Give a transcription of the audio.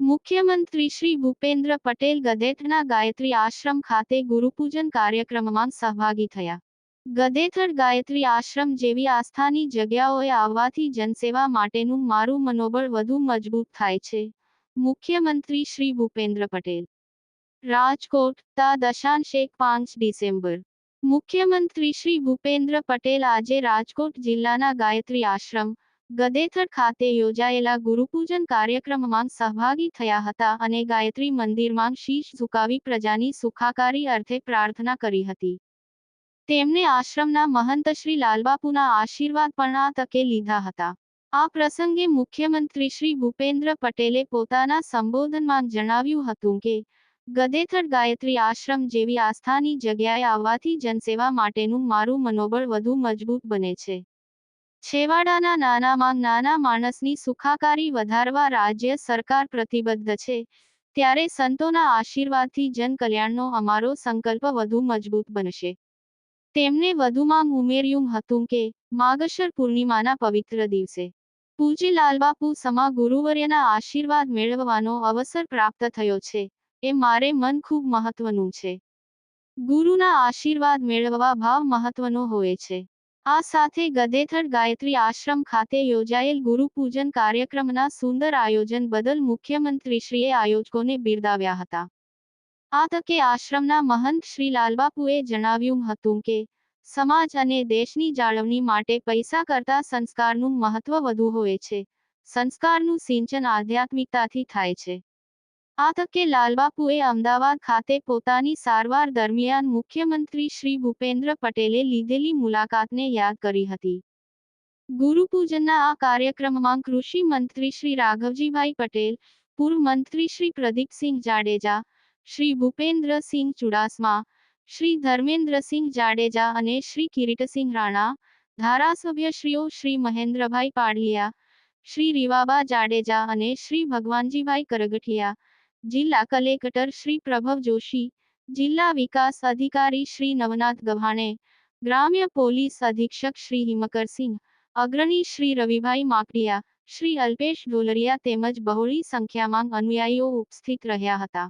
મુખ્યમંત્રી શ્રી ભૂપેન્દ્ર પટેલ ગદેથના ગાયત્રી આશ્રમ ખાતે ગુરુપૂજન કાર્યક્રમમાં સહભાગી થયા. ગદેથડ ગાયત્રી આશ્રમ જેવી આસ્થાની જગ્યાઓએ આવવાથી જનસેવા માટેનું મારું મનોબળ વધુ મજબૂત થાય છે. મુખ્યમંત્રી શ્રી ભૂપેન્દ્ર પટેલ. રાજકોટ, તા 5 ડિસેમ્બર. મુખ્યમંત્રી શ્રી ભૂપેન્દ્ર પટેલ આજે રાજકોટ જિલ્લાના ગાયત્રી આશ્રમ, ગદેથડ ખાતે યોજાયેલા ગુરુપૂજન કાર્યક્રમમાં સહભાગી થયા હતા અને ગાયત્રી મંદિરમાં શીશ ઝુકાવી પ્રજાની સુખાકારી અર્થે પ્રાર્થના કરી હતી. તેમણે આશ્રમના મહંત શ્રી લાલબાપુના આશીર્વાદ પણ આ તકે લીધા હતા. આ પ્રસંગે મુખ્યમંત્રી શ્રી ભૂપેન્દ્ર પટેલે પોતાના સંબોધનમાં જણાવ્યું હતું કે ગદેથડ ગાયત્રી આશ્રમ જેવી આસ્થાની જગ્યાએ આવવાથી જનસેવા માટેનું મારું મનોબળ વધુ મજબૂત બને છે. છેવાડાના નાનામાં નાના માણસની સુખાકારી વધારવા રાજ્ય સરકાર પ્રતિબદ્ધ છે, ત્યારે સંતોના આશીર્વાદથી જનકલ્યાણનો અમારો સંકલ્પ વધુ મજબૂત બનશે. તેમણે વધુમાં ઉમેર્યું હતું કે માગશર પૂર્ણિમાના પવિત્ર દિવસે પૂજ્ય લાલબાપુ સમા ગુરુવર્યના આશીર્વાદ મેળવવાનો અવસર પ્રાપ્ત થયો છે, એ મારે મન ખૂબ મહત્વનું છે. ગુરુના આશીર્વાદ મેળવવા ભાવ મહત્વનો હોય છે. આ સાથે ગદેથડ ગાયત્રી આશ્રમ ખાતે યોજાયેલ ગુરુપૂજન કાર્યક્રમના સુંદર આયોજન બદલ મુખ્યમંત્રીશ્રીએ આયોજકોને બિરદાવ્યા હતા. આ તકે આશ્રમના મહંત શ્રી લાલબાપુએ જણાવ્યું હતું કે સમાજ અને દેશની જાળવણી માટે પૈસા કરતાં સંસ્કારનું મહત્વ વધુ હોય છે. સંસ્કારનું સિંચન આધ્યાત્મિકતાથી થાય છે. આ તકે લાલબાપુએ અમદાવાદ ખાતે પોતાની સારવાર દરમિયાન મુખ્યમંત્રી શ્રી ભૂપેન્દ્ર પટેલે લીધેલી મુલાકાતને યાદ કરી હતી. ગુરુપૂજનના આ કાર્યક્રમમાં કૃષિ મંત્રી શ્રી રાઘવજીભાઈ પટેલ, પૂર્વ મંત્રી શ્રી પ્રદીપસિંહ જાડેજા, શ્રી ભૂપેન્દ્રસિંહ ચુડાસમા, શ્રી ધર્મેન્દ્રસિંહ જાડેજા અને શ્રી કિરીટસિંહ રાણા, ધારાસભ્યશ્રીઓ શ્રી મહેન્દ્રભાઈ પાડલિયા, શ્રી રીવાબા જાડેજા અને શ્રી ભગવાનજીભાઈ કરગઠિયા, જિલ્લા કલેક્ટર શ્રી પ્રભવ જોશી, જિલ્લા વિકાસ અધિકારી શ્રી નવનાથ ગભાણે, ગ્રામ્ય પોલીસ અધિક્ષક શ્રી હિમકરસિંહ, અગ્રણી શ્રી રવિભાઈ માકડિયા, શ્રી અલ્પેશ ઢોલરિયા તેમજ બહોળી સંખ્યામાં અનુયાયીઓ ઉપસ્થિત રહ્યા હતા.